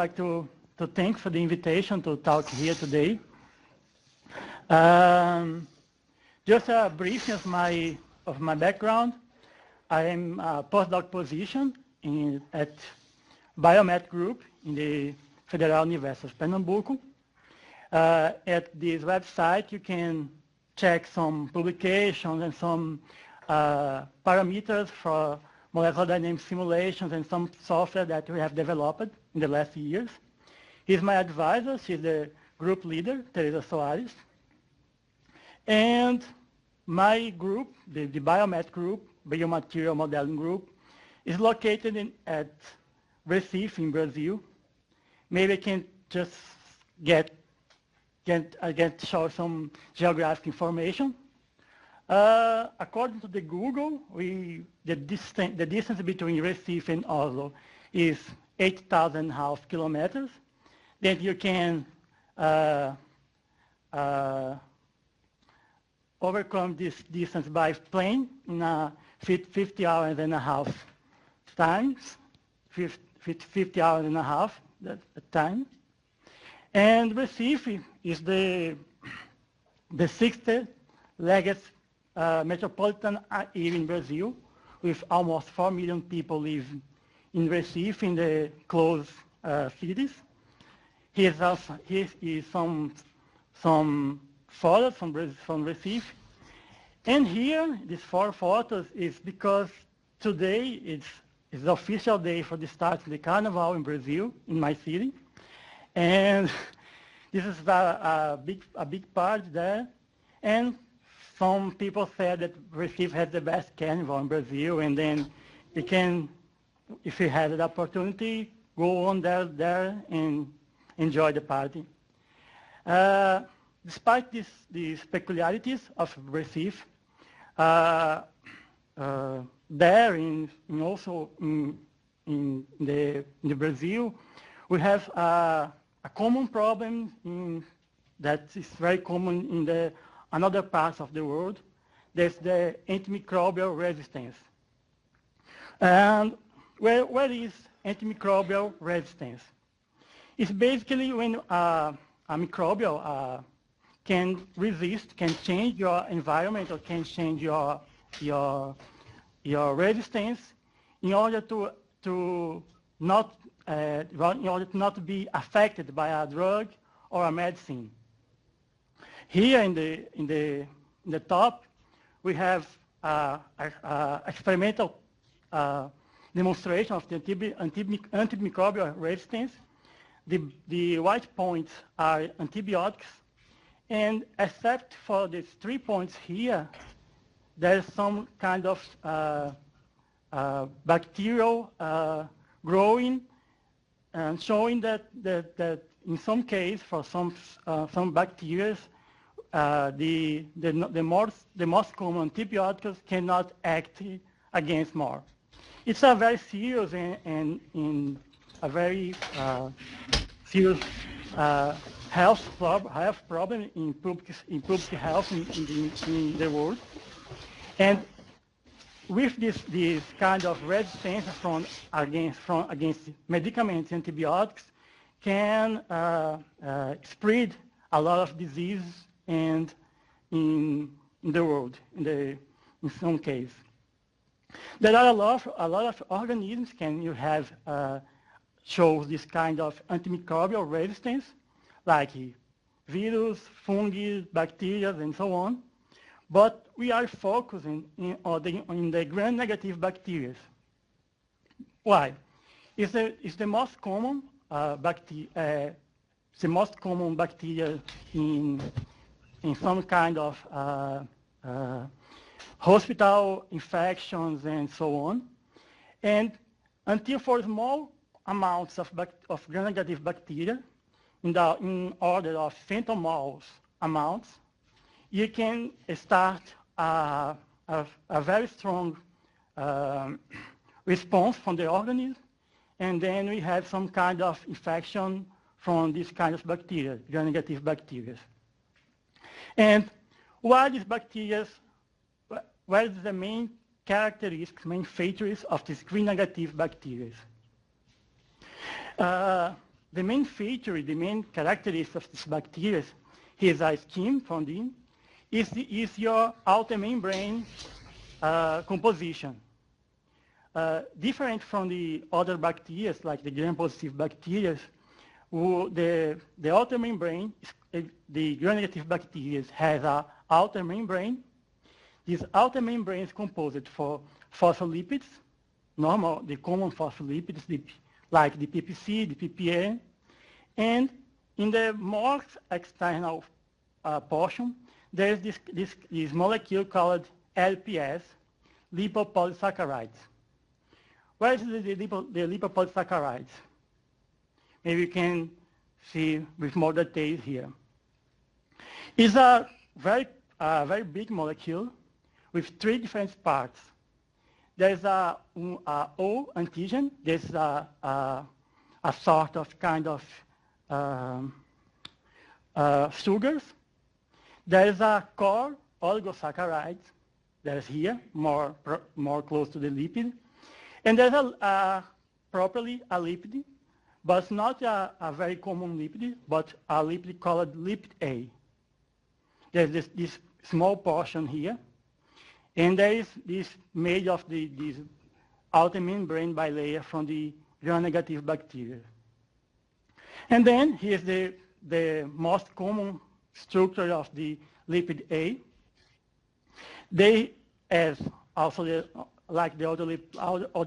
like to thank for the invitation to talk here today. Just a brief of my background. I am a postdoc position at Biomet Group in the Federal University of Pernambuco. At this website, you can check some publications and some parameters for molecular dynamic simulations and some software that we have developed in the last years. He's my advisor. She's the group leader, Teresa Soares. And my group, the Biomet group, Biomaterial Modeling Group, is located at Recife in Brazil. Maybe I can just show some geographic information. According to the Google, the distance between Recife and Oslo is 8,500 kilometers. Then you can overcome this distance by plane in 50 hours and a half times, 50 hours and a half that time. And Recife is the sixth largest metropolitan area in Brazil, with almost 4 million people live in Recife, in the close cities. Here is some photos from Recife. And here, these 4 photos is because today is the official day for the start of the Carnival in Brazil, in my city. And this is a big part there. And some people said that Recife has the best carnival in Brazil, and then you can, if you have the opportunity, go on there and enjoy the party. Despite these peculiarities of Recife, there also in Brazil, we have a common problem that is very common in another parts of the world. There's the antimicrobial resistance. And where is antimicrobial resistance? It's basically when a microbial can resist, can change your environment, or can change your resistance in order to not be affected by a drug or a medicine. Here in the top, we have experimental demonstration of the antimicrobial resistance. The white points are antibiotics, and except for these 3 points here, there's some kind of bacterial growing, and showing that in some case, for some bacteria, the most common antibiotics cannot act against more. It's a very serious and a very serious health problem in public health in the world. And with this kind of resistance against medicaments, antibiotics can spread a lot of disease and in the world, in some case. There are a lot of organisms you have shows this kind of antimicrobial resistance, like virus, fungi, bacteria, and so on. But we are focusing on the gram-negative bacteria. Why? It's the most common bacteria in some kind of hospital infections and so on. And until for small amounts of gram-negative bacteria, in order of centimoles amounts, you can start a very strong response from the organism, and then we have some kind of infection from this kind of bacteria, gram-negative bacteria. And what is the main characteristics, main features of these gram-negative bacteria? the main feature, the main characteristic of this bacteria, here's a scheme found in, is your outer membrane composition. Different from the other bacteria, like the gram-positive bacteria, the outer membrane, the gram-negative bacteria has an outer membrane. This outer membrane is composed for phospholipids, the common phospholipids, like the PPC, the PPA, and in the more external portion, there is this molecule called LPS, lipopolysaccharides. Where is the lipopolysaccharides? Maybe you can see with more details here. It's a very big molecule with 3 different parts. There's a O antigen. There's a sort of kind of sugars. There's a core oligosaccharides. There's here, more close to the lipid. And there's properly a lipid, but not a very common lipid, but a lipid called lipid A. There's this small portion here. And there is this made of this outer membrane bilayer from the gram-negative bacteria. And then here's the most common structure of the lipid A. They, as also like the other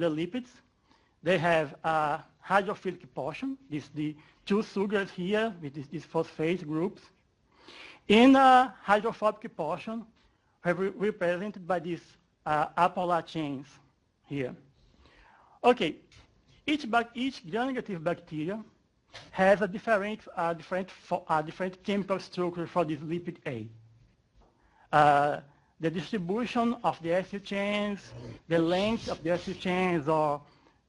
lipids, they have a hydrophilic portion, the 2 sugars here with these phosphate groups, and a hydrophobic portion represented by these apolar chains here. Okay, each gram-negative bacteria has a different chemical structure for this lipid A. The distribution of the acid chains, the length of the acid chains, or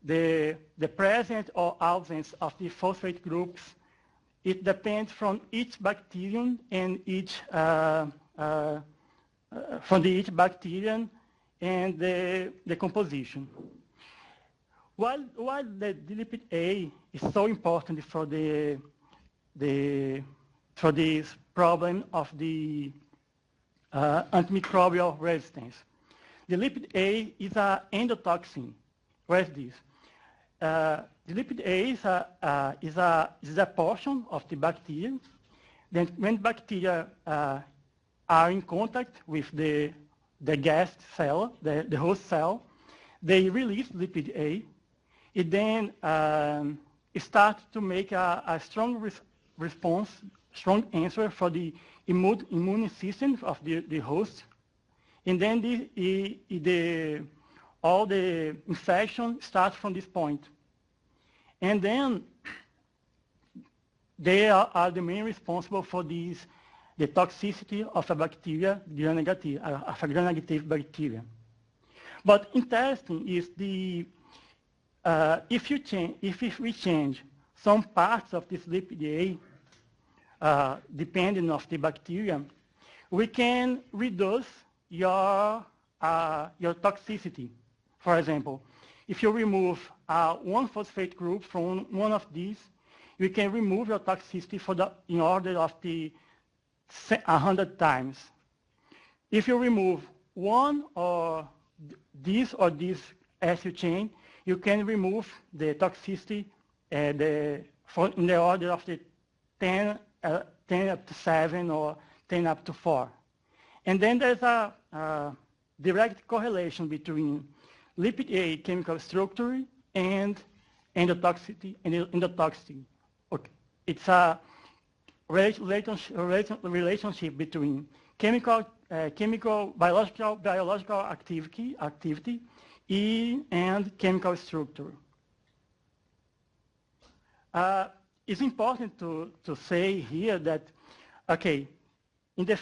the presence or absence of the phosphate groups, it depends from each bacterium and each and the composition. While the lipid A is so important for this problem of the antimicrobial resistance, the lipid A is an endotoxin. What is this? The lipid A is a portion of the bacteria. Then when bacteria are in contact with the guest cell, the host cell, they release lipid A. It then starts to make a strong response, strong answer for the immune system of the host. And then all the infection starts from this point. And then they are the main responsible for the toxicity of a bacteria, of a gram-negative bacteria. But interesting is if we change some parts of this lipid A, depending on the bacteria, we can reduce your toxicity. For example, if you remove one phosphate group from one of these, you can remove your toxicity in order of 100 times. If you remove one or this acid chain, you can remove the toxicity in the order of 10 up to 7 or 10 up to 4. And then there's a direct correlation between lipid A chemical structure and endotoxicity. Okay. It's a relationship between biological activity and chemical structure. It's important to say here that, okay, in this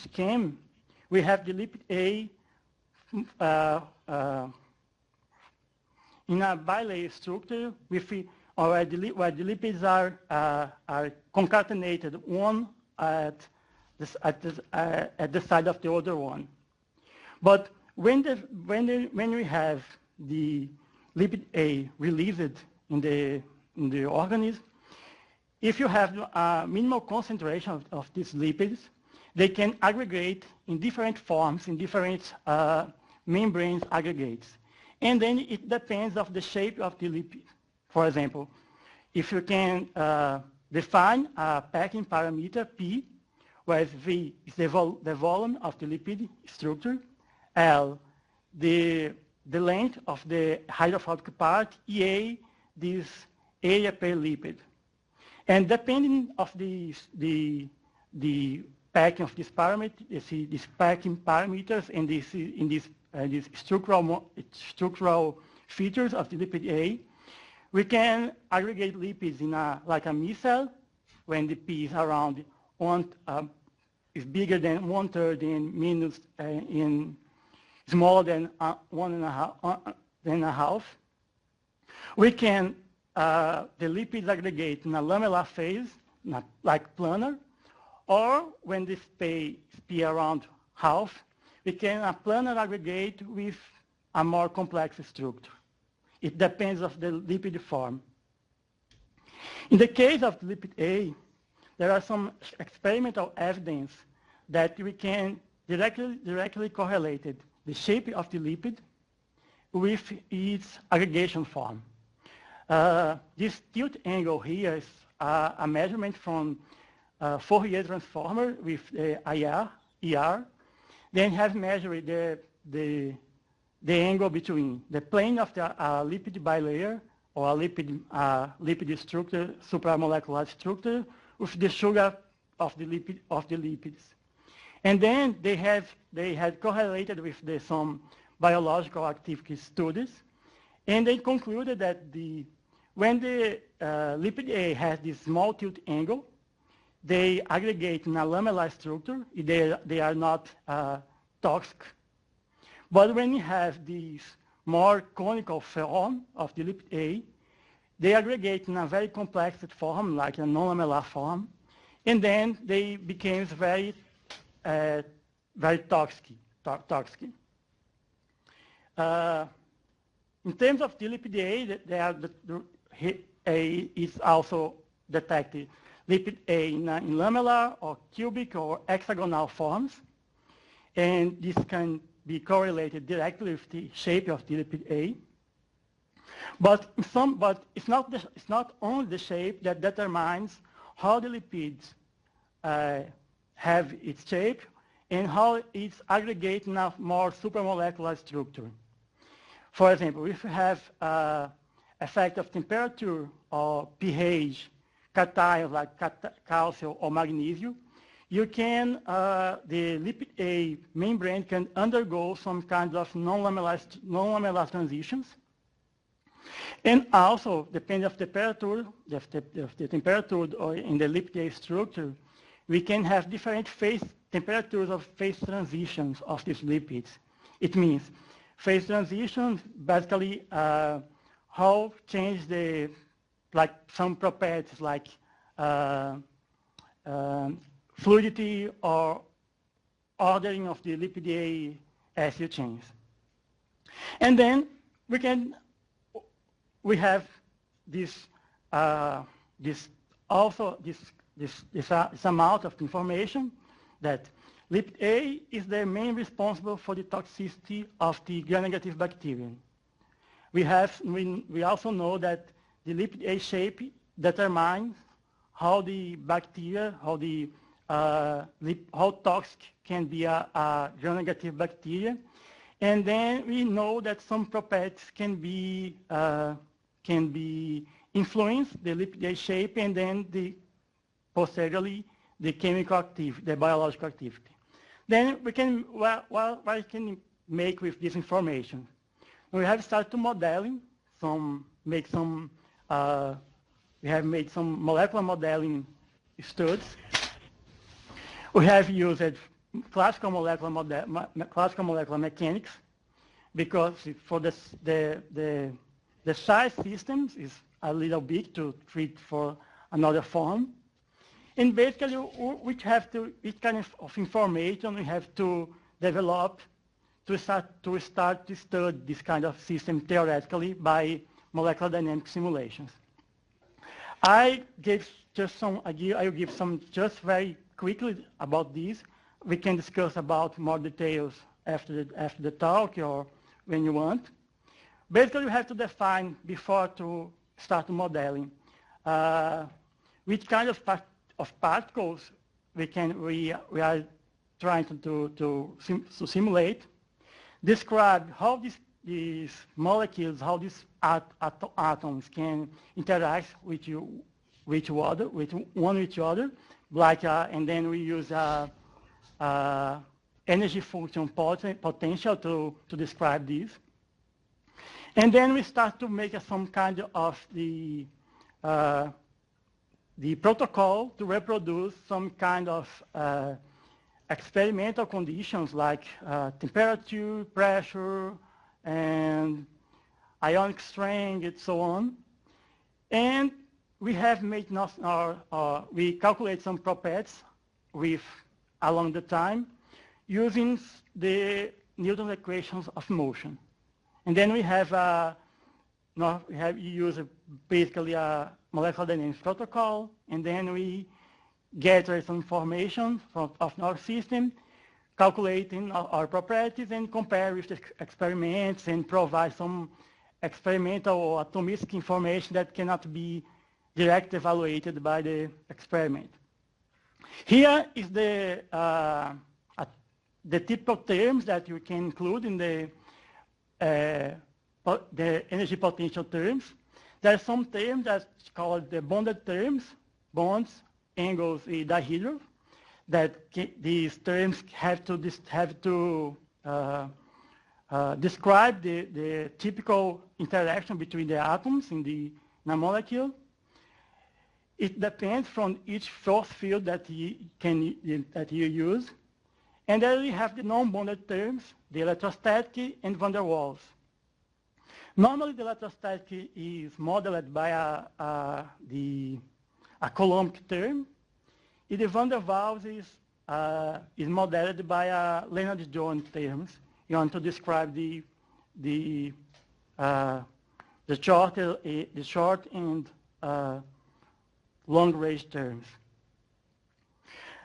scheme, we have the lipid A in a bilayer structure where the lipids are concatenated one at the side of the other one. But when we have the lipid A released in the organism, if you have a minimal concentration of these lipids, they can aggregate in different forms, in different membrane aggregates. And then it depends of the shape of the lipid. For example, if you can define a packing parameter P, where V is the volume of the lipid structure, L, the length of the hydrophobic part, EA, this area per lipid. And depending of the packing of this parameter, you see these packing parameters and these structural features of the lipid A, we can aggregate lipids in like a micelle when the P is around is bigger than 1/3 and minus in smaller than 1.5. We can the lipids aggregate in a lamellar phase, not like planar, or when this P around half, we can a planar aggregate with a more complex structure. It depends of the lipid form. In the case of the lipid A, there are some experimental evidence that we can directly correlate the shape of the lipid with its aggregation form. This tilt angle here is a measurement from Fourier transformer with ER. Then have measured the angle between the plane of the lipid bilayer or a lipid structure, supramolecular structure, with the sugar of the lipids. And then they had correlated with some biological activity studies, and they concluded that when the lipid A has this small tilt angle, they aggregate in a lamellar structure. They are not toxic. But when you have this more conical form of the lipid A, they aggregate in a very complex form, like a non-lamellar form, and then they became very toxic. In terms of the lipid A, is also detected lipid A in lamellar or cubic or hexagonal forms, and this can be correlated directly with the shape of the lipid A. But it's not only the shape that determines how the lipids have its shape and how it's aggregated in a more supramolecular structure. For example, if you have effect of temperature or pH, cations like calcium or magnesium, you can, the lipid A membrane can undergo some kinds of non-lamellar transitions. And also, depending on the temperature or in the lipid A structure, we can have different phase temperatures of phase transitions of these lipids. It means phase transitions basically how change like some properties like fluidity or ordering of the lipid A acid chains. And then we have this amount of information that lipid A is the main responsible for the toxicity of the gram-negative bacteria. We also know that the lipid A shape determines how the bacteria, how toxic can be a gram-negative bacteria. And then we know that some properties can be influence the lipid A shape, and then posteriorly the chemical activity, the biological activity. Then we can, what we can make with this information? We have started to modeling we have made some molecular modeling studies. We have used classical molecular mechanics because for the size systems is a little big to treat for another form. And basically, which kind of information we have to develop to start to study this kind of system theoretically by molecular dynamic simulations. I gave just some, I will give some just very quickly about this. We can discuss about more details after the talk or when you want. Basically, we have to define before to start modeling which kind of particles we are trying to simulate. Describe how these molecules, how these atoms can interact with one each other, like and then we use energy function potential to describe this. And then we start to make some kind of the protocol to reproduce some kind of experimental conditions like temperature, pressure, and ionic strength, and so on. And we have made we calculate some properties along the time using the Newton's equations of motion. And then we have use basically a molecular dynamics protocol, and then we gather some information of our system, calculating our properties and compare with the experiments and provide some experimental or atomistic information that cannot be directly evaluated by the experiment. Here is the typical terms that you can include in the energy potential terms. There are some terms that's called the bonded terms, bonds, angles, and dihedral, that these terms have to describe the typical interaction between the atoms in a molecule. It depends from each force field that you use. And then we have the non-bonded terms, the electrostatic and van der Waals. Normally, the electrostatic is modeled by a Coulombic term. The van der Waals is modeled by a Lennard-Jones terms. You want to describe the short and long range terms.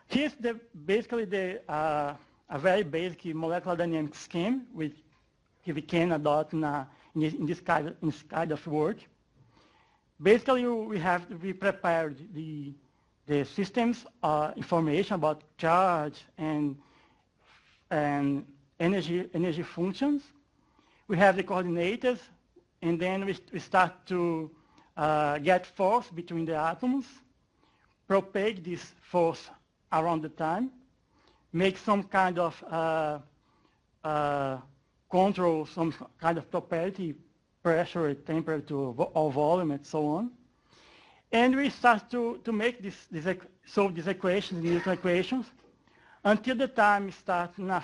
Here's basically a very basic molecular dynamics scheme which we can adopt in this kind of work. Basically, we prepared the systems information about charge and energy functions. We have the coordinators, and then we start to get force between the atoms, propagate this force around the time, make some kind of control, some kind of property, pressure, temperature, or volume, and so on. And we start to make solve these equations, Newton equations, until the time starts in a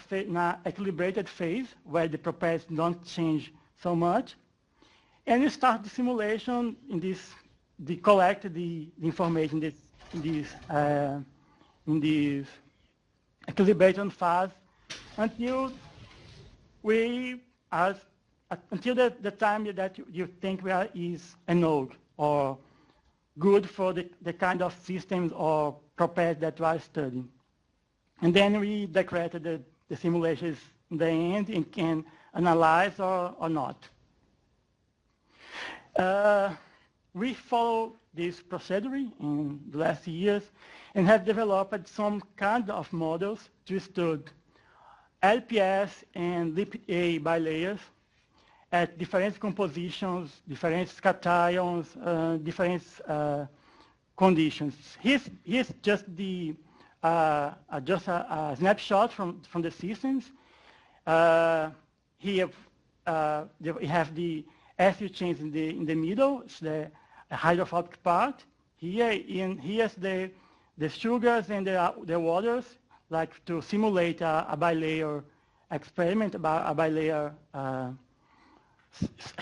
equilibrated phase where the properties don't change so much. And we start the simulation in collect the information in this equilibration phase until until the time that you think is a node or good for the kind of systems or properties that you are studying. And then we declare the simulations in the end and can analyze or not. We follow this procedure in the last years and have developed some kind of models to study LPS and lipid A bilayers at different compositions, different cations, different conditions. Here's just a snapshot from the systems. Here we have the acid chains in the middle. It's the hydrophobic part. Here's the sugars and the waters, like to simulate a bilayer experiment, a bilayer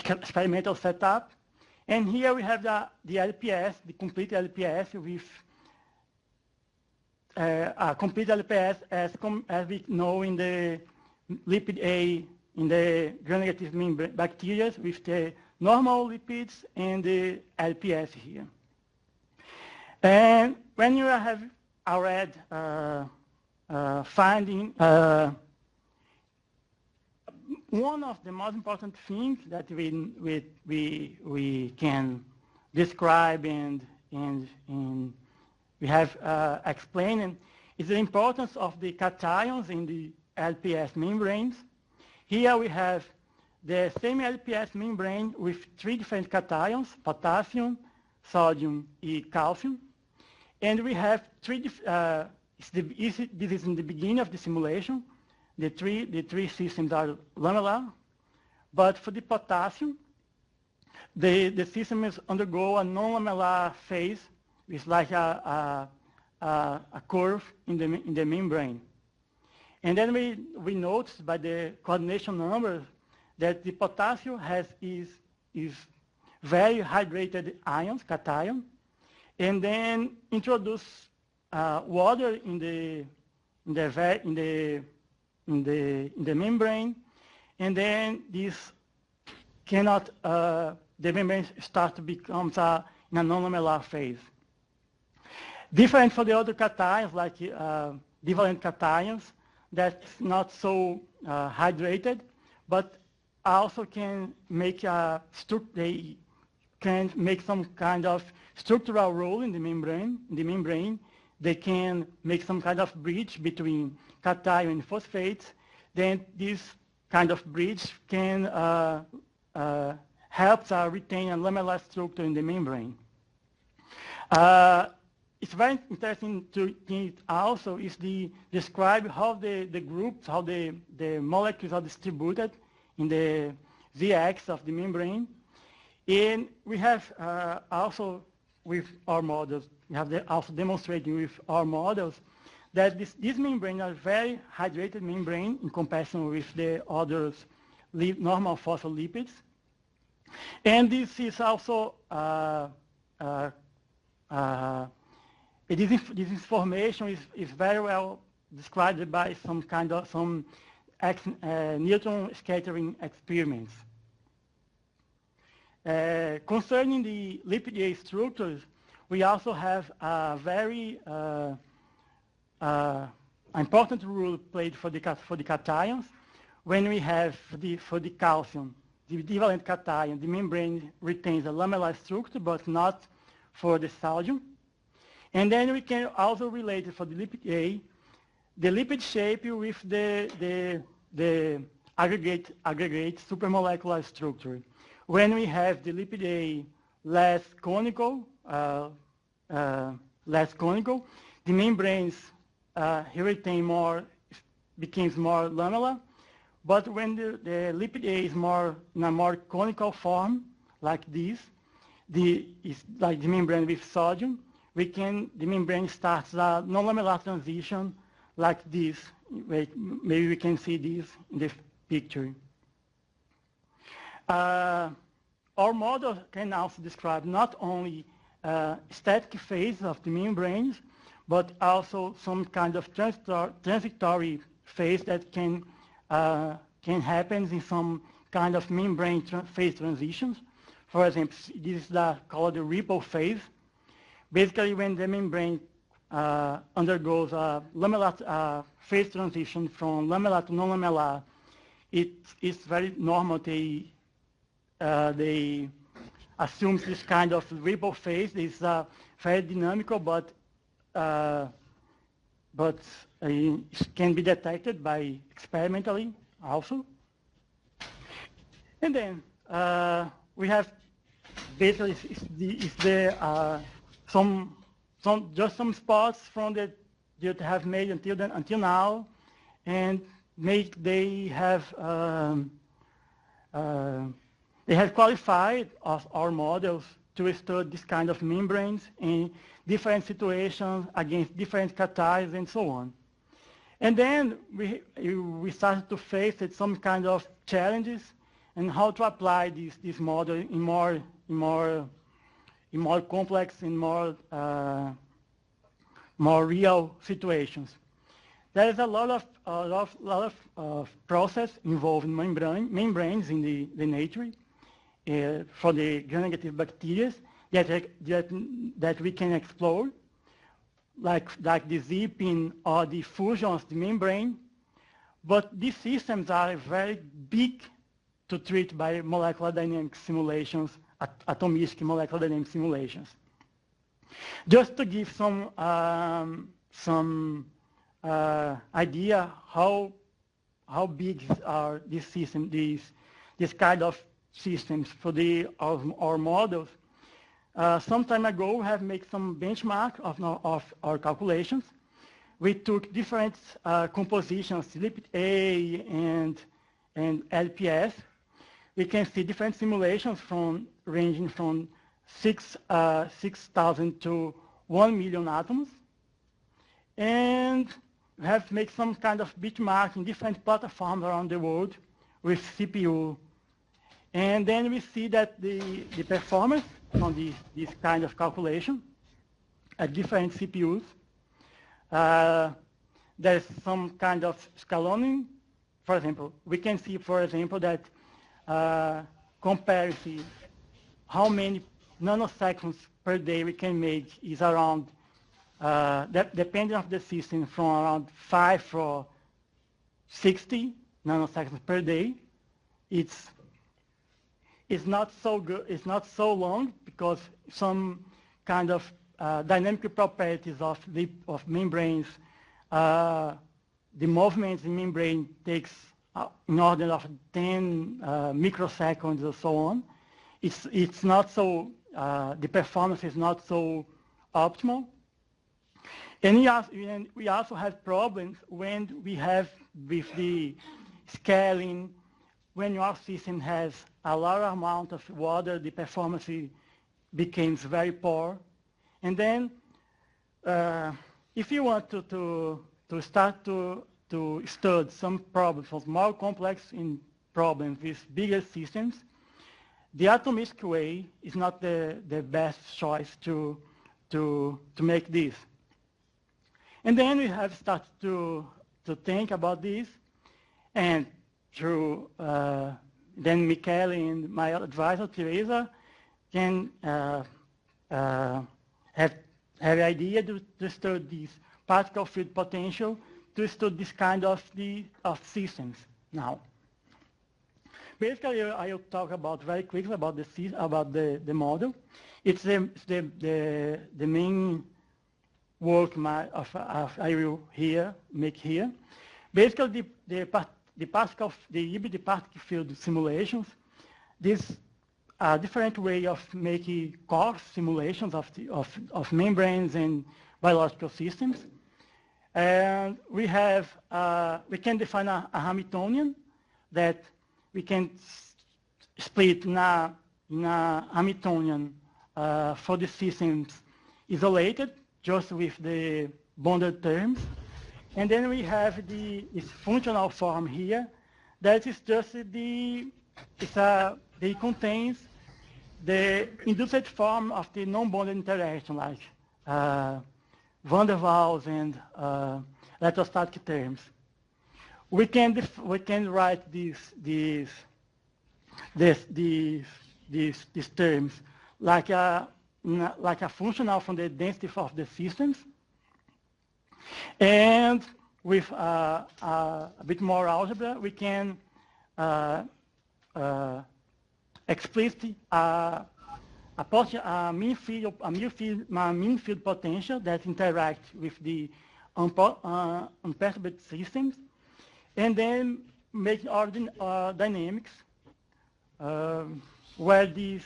experimental setup. And here we have the LPS, the complete LPS with a complete LPS as we know in the lipid A, in the gram-negative mean bacteria with the normal lipids and the LPS here. And when you have already finding one of the most important things that we can describe and we have explained is the importance of the cations in the LPS membranes. Here we have the same LPS membrane with three different cations: potassium, sodium, and calcium. And we have three, this is in the beginning of the simulation. The three systems are lamellar. But for the potassium, the system is undergo a non-lamellar phase. It's like a curve in the membrane. And then we noticed by the coordination numbers that the potassium is very hydrated ions, cation, and then introduce water in the membrane, and then this cannot the membrane starts to become in a non-lamellar phase. Different for the other cations, like divalent cations, that's not so hydrated, but also can make they can make some kind of structural role in the membrane. They can make some kind of bridge between cation and phosphates. Then this kind of bridge can help retain a lamellar structure in the membrane. It's very interesting to think also is describe how the groups, how the molecules are distributed in the Z-axis of the membrane. And we have also with our models, we have also demonstrating with our models that this membrane are very hydrated membrane in comparison with the others normal phospholipids. And this is also this information is very well described by some neutron scattering experiments. Concerning the lipid A structures, we also have a very important role played for the cations. When we have for the calcium, the divalent cation, the membrane retains a lamellar structure, but not for the sodium. And then we can also relate it for the lipid A, the lipid shape with the aggregate supramolecular structure. When we have the lipid A less conical, the membranes retain more, becomes more lamellar. But when the lipid A is in a more conical form, like this, like the membrane with sodium, the membrane starts a non-lamellar transition like this. Maybe we can see this in the picture. Our model can also describe not only static phase of the membranes, but also some kind of transitory phase that can happen in some kind of membrane phase transitions. For example, this is called the ripple phase. Basically, when the membrane undergoes a lamellar phase transition from lamellar to non-lamellar, it's very normal. They assume this kind of ripple phase is very dynamical, but it can be detected by experimentally also. And then we have basically just some spots from that have made until now, and they have qualified our models to study this kind of membranes in different situations against different cations and so on. And then we started to face some kind of challenges and how to apply this model in more complex and more real situations. There is a lot of process involved in membranes in the nature for the gram-negative bacteria that we can explore. like the zipping or the fusion of the membrane. But these systems are very big to treat by molecular dynamic simulations, atomistic molecular dynamic simulations. Just to give some idea how big are these systems, this kind of systems for our models. Some time ago, we have made some benchmark of our calculations. We took different compositions, lipid A and LPS. We can see different simulations ranging from 6,000 to 1 million atoms. And we have made some kind of benchmark in different platforms around the world with CPU. And then we see that the performance on this kind of calculation at different CPUs. There's some kind of scaloning. For example, we can see, for example, that comparison, how many nanoseconds per day we can make is around, depending on the system, from around 5 or 60 nanoseconds per day. It's not so good. It's not so long because some kind of dynamic properties of membranes, the movements in membrane takes in order of 10 microseconds or so on. It's not so, the performance is not so optimal. And we also have problems when we have with the scaling. When your system has a large amount of water, the performance becomes very poor. And then if you want to start to study some problems, of more complex problems with bigger systems, the atomistic way is not the best choice to make this. And then we have started to think about this, and through then Michele and my advisor Teresa can have the idea to study this particle field potential, to study this kind of systems now. Basically, I will talk about very quickly about the model. It's the main work I will make here. Basically, the particle field simulations. This different way of making coarse simulations of membranes and biological systems. And we can define a Hamiltonian that we can split in a Hamiltonian for the systems isolated, just with the bonded terms. And then we have this functional form here that is just it contains the induced form of the non-bonded interaction, like van der Waals and electrostatic terms. We can write these terms like a functional from the density of the systems. And with a bit more algebra, we can explicit a mean field potential that interacts with the unperturbed systems, and then make dynamics where this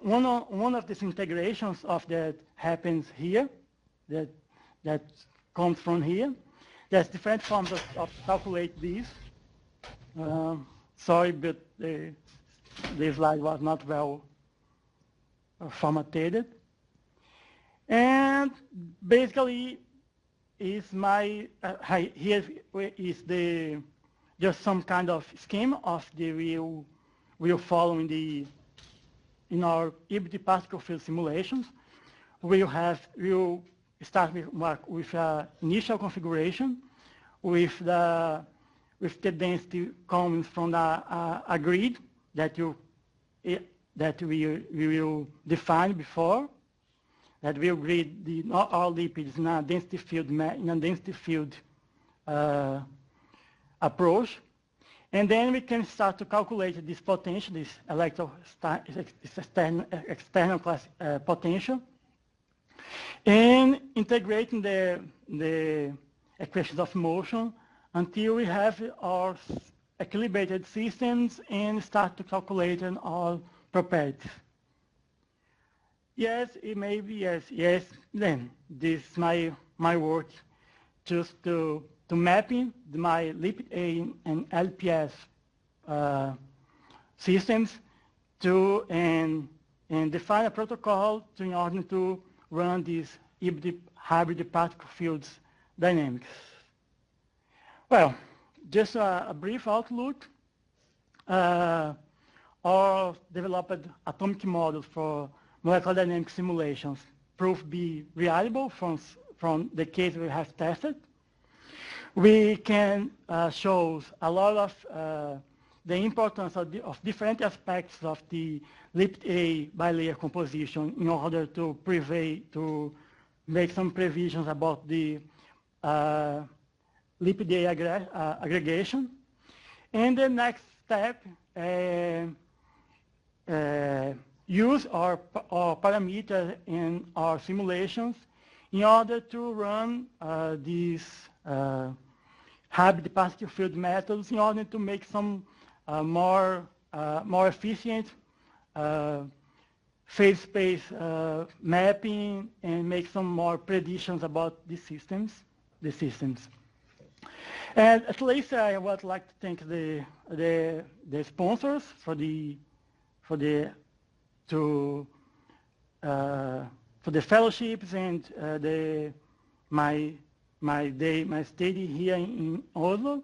one of these integrations of that happens here, that comes from here. There's different forms of calculate this. Sorry, but this slide was not well formatted. And basically, is here is just some kind of scheme of the we'll follow in our EBT particle field simulations. We'll start with initial configuration with the density coming from a grid that we will define before. that will grid not all lipids in a density field approach. And then we can start to calculate this potential, this external potential, and integrating the equations of motion until we have our equilibrated systems and start to calculate all properties. Yes, it may be yes. Then this is my work, just to mapping my lipid A and LPS systems and define a protocol in order to run these hybrid particle fields dynamics. Well, just a brief outlook. Our developed atomic models for molecular dynamic simulations prove be reliable from the case we have tested. We can show a lot of the importance of different aspects of the lipid A bilayer composition in order to make some previsions about the lipid A aggregation. And the next step, use our parameters in our simulations in order to run these hybrid particle field methods in order to make some more efficient phase space mapping and make some more predictions about the systems. And at least I would like to thank the sponsors for the fellowships and my study here in Oslo,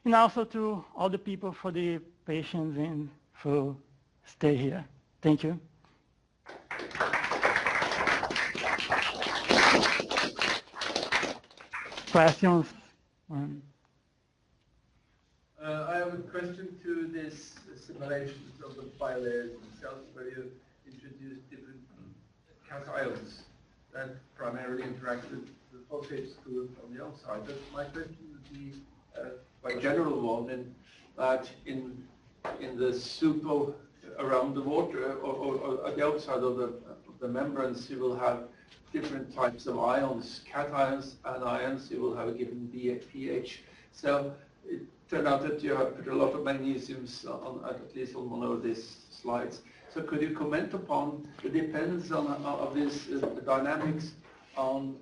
and also to all the people for the patience and for stay here. Thank you. Questions? I have a question to this simulations of the bilayers themselves, where you introduce different cations that primarily interact with the phosphate group on the outside. But my question would be quite general one, in that in the soup around the water or at the outside of the membranes, you will have different types of ions, cations and ions. You will have a given pH. So it turned out that you have put a lot of magnesiums on at least on one of these slides. So could you comment upon the dependence of this the dynamics on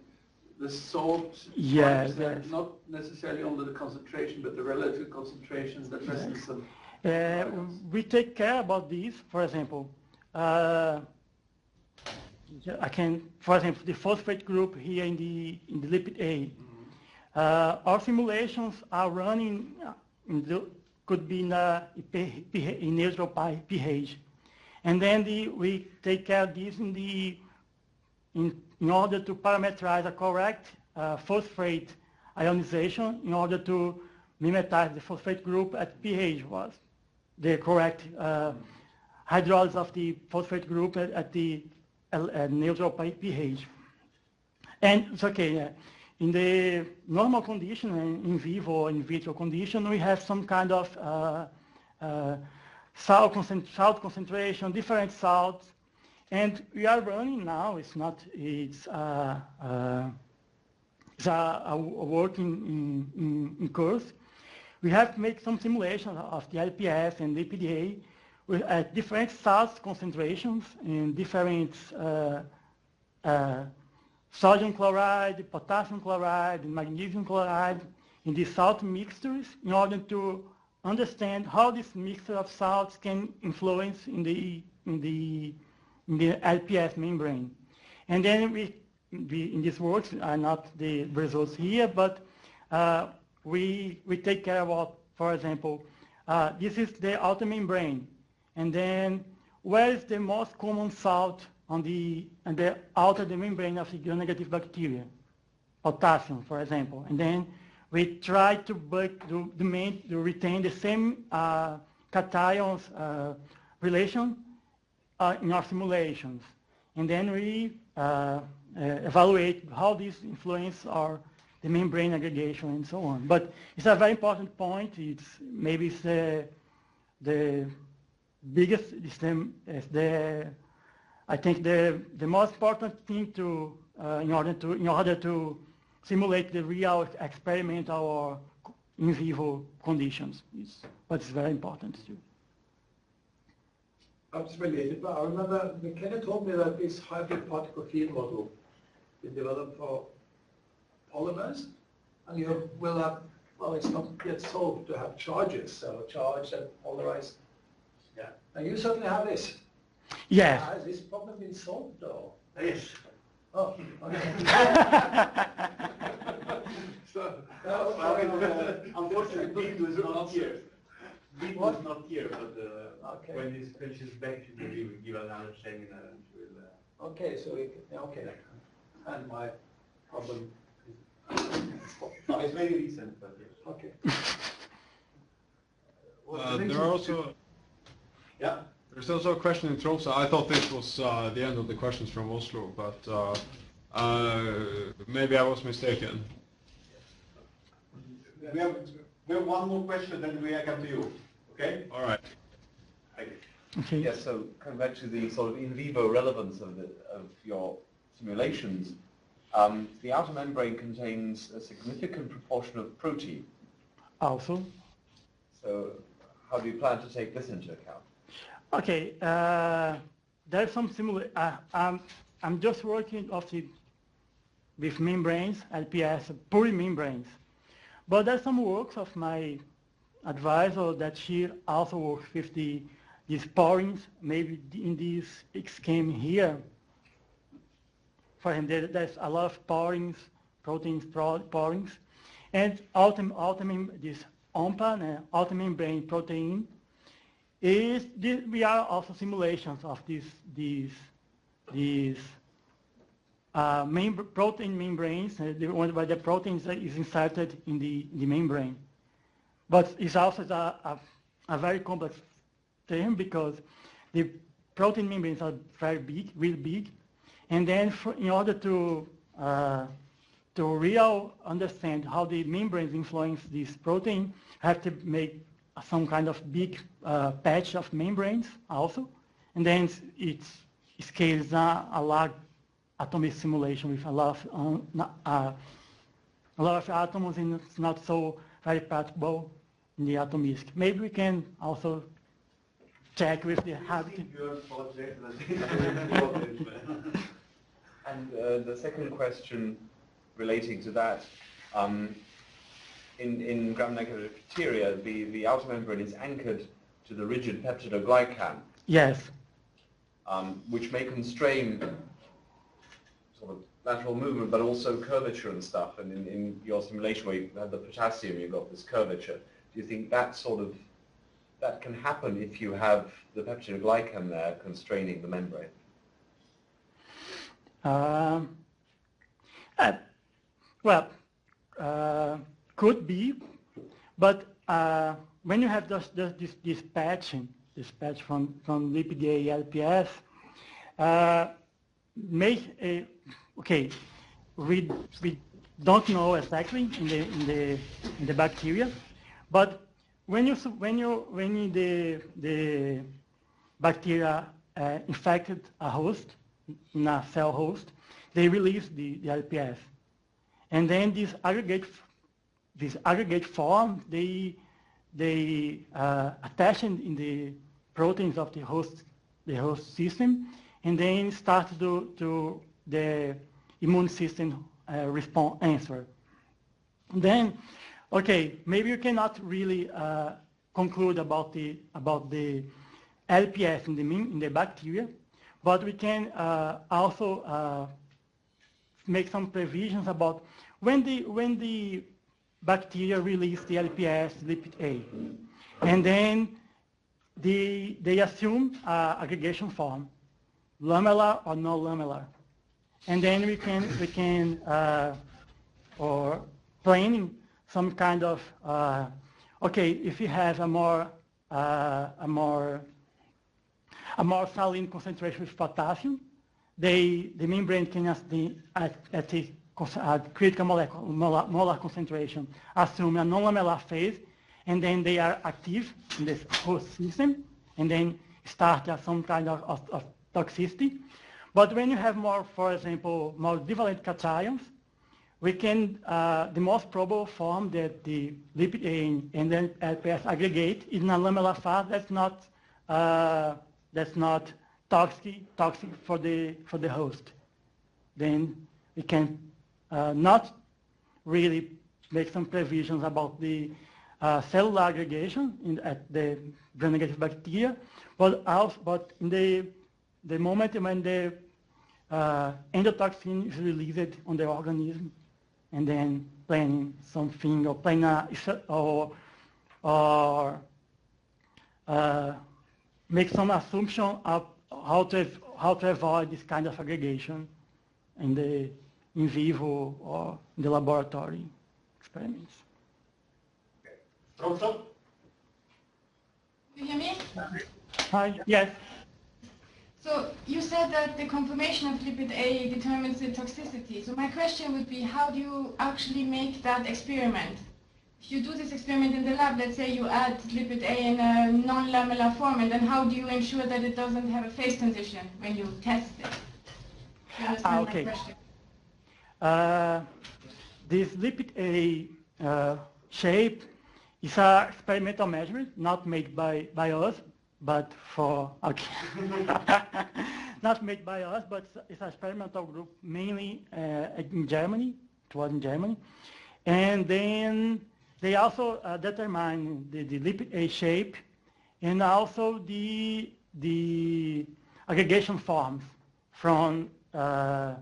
the salt? Yes. Not necessarily on the concentration, but the relative concentrations, the presence of. We take care about this. For example, for example, the phosphate group here in the lipid A. Our simulations are running could be in neutral pH, and then we take care of this in order to parameterize a correct phosphate ionization in order to mimetize the phosphate group at pH was the correct hydrolysis of the phosphate group at the neutral pH. And it's okay. In the normal condition, in vivo or in vitro condition, we have some kind of salt concentration, different salts, and we are running now. It's a work in course. We have to make some simulations of the LPS and lipid A at different salt concentrations and different sodium chloride, potassium chloride, and magnesium chloride in the salt mixtures in order to understand how this mixture of salts can influence in the LPS membrane. And then we in these works are not the results here, but we take care of, for example, this is the outer membrane, and then where is the most common salt on the outer membrane of the gram-negative bacteria? Potassium, for example. And then we try to retain the same cations relation in our simulations. and then we evaluate how these influence our the membrane aggregation and so on. But it's a very important point. It's maybe it's the biggest, I think the most important thing to in order to simulate the real experimental or in vivo conditions. But it's very important too. That's related, but I remember McKenna told me that this hybrid particle field model is developed for polymers, and you will have, well, it's not yet solved to have charges, so charged and polarized. Yeah. And you certainly have this. Yes. Has this problem been solved, or? Yes. Oh, okay. So, unfortunately, Beat was not here. Beat was not here, but Okay. when this finishes back, we will give another seminar and she will. Okay, so okay. And my problem is No, it's very recent, but yes. okay. There are also Yeah. there's also a question in Tromsø. I thought this was the end of the questions from Oslo, but maybe I was mistaken. We have one more question, then we come to you. Okay? All right. Okay. Yes, so coming back to the sort of in vivo relevance of your simulations, the outer membrane contains a significant proportion of protein. Also. So how do you plan to take this into account? Okay. There's some similar. I'm just working with membranes, LPS, pure membranes. But there's some works of my advisor that she also works with these porins, maybe in this scheme here. For him, there's a lot of porins, porins, and this OMPA, outer membrane protein, we are also simulations of these protein membranes, the one where the protein is inserted in the membrane. But it's also a very complex term because the protein membranes are very big, really big, and then in order to really understand how the membranes influence this protein, have to make some kind of big patch of membranes also, and then it scales a large atomic simulation with a lot of atoms, and it's not so very practical in the atomistic. Maybe we can also check with the habit. And the second question relating to that, in gram-negative bacteria, the outer membrane is anchored to the rigid peptidoglycan. Yes. Which may constrain sort of lateral movement, but also curvature and stuff. And in your simulation where you have the potassium, you've got this curvature. Do you think that that can happen if you have the peptidoglycan there constraining the membrane? Could be, but when you have this patch from lipid A LPS, we don't know exactly in the bacteria, but when the bacteria infected a host, in a cell host, they release the LPS, and then this aggregate form they attach in the proteins of the host system, and then start to the immune system answer. Then, okay, maybe you cannot really conclude about the LPS in the bacteria, but we can also make some previsions about when the bacteria release the LPS lipid A, and then they assume aggregation form, lamellar or non-lamellar, and then we can or planning some kind of if you have a more saline concentration with potassium, the membrane can, at a critical molar concentration, assume a non-lamellar phase, and then they are active in this host system, and then start some kind of toxicity. But when you have more, for example, more divalent cations, we can, the most probable form that the lipid A and then LPS aggregate is in a lamellar phase that's not toxic for the host. Then we can not really make some previsions about the cellular aggregation at the gram-negative bacteria, but in the moment when the endotoxin is released on the organism, and then planning something or make some assumption of how to avoid this kind of aggregation in the in vivo or in the laboratory experiments. Also? You hear me? Hi. Yes. So you said that the conformation of lipid A determines the toxicity. So my question would be, how do you actually make that experiment? If you do this experiment in the lab, let's say you add lipid A in a non-lamellar form, and then how do you ensure that it doesn't have a phase transition when you test it? You understand Okay. my question? This lipid A shape is an experimental measurement, not made by us, but for, okay. Not made by us, but it's an experimental group mainly in Germany. It was in Germany. And then they also determine the lipid A shape and also the aggregation forms from, I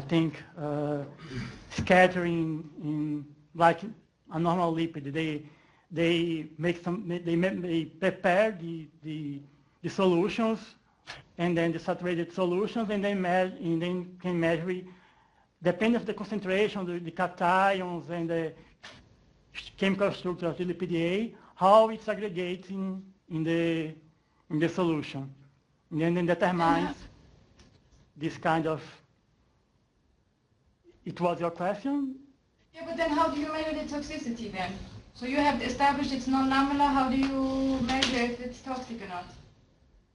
think, scattering in like a normal lipid. They prepare the solutions and then the saturated solutions, and then can measure, depending on the concentration, the cations and the chemical structure of the lipid A, how it's aggregating in the solution, and then determines this kind of. It was your question? Yeah, but then how do you measure the toxicity then? So you have established it's non-lamellar. How do you measure if it's toxic or not?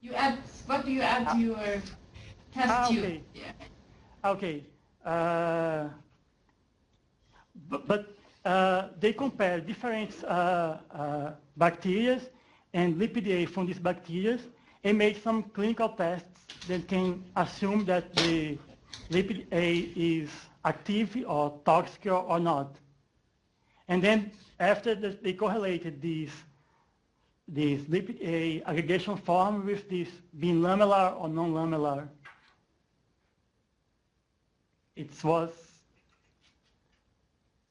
You add, what do you add to your test tube? Okay. Yeah. Okay. But they compare different bacteria and lipid A from these bacteria and make some clinical tests that can assume that the lipid A is active or toxic or not. And then after they correlated this lipid A aggregation form with this being lamellar or non-lamellar. It was.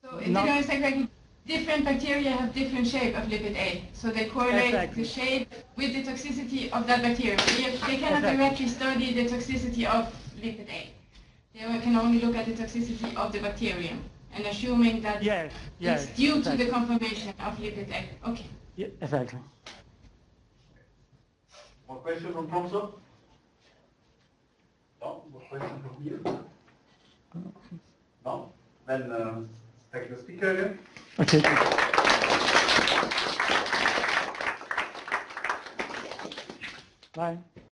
So in the exactly, different bacteria have different shape of lipid A. So they correlate Exactly. the shape with the toxicity of that bacteria. They cannot Exactly. directly study the toxicity of lipid A. They can only look at the toxicity of the bacterium, and assuming that it's due to the conformation of lipid A. Okay. Yeah, exactly. More question from Pontes? No? More question from you? No? Then thank the speaker again. Okay. Bye.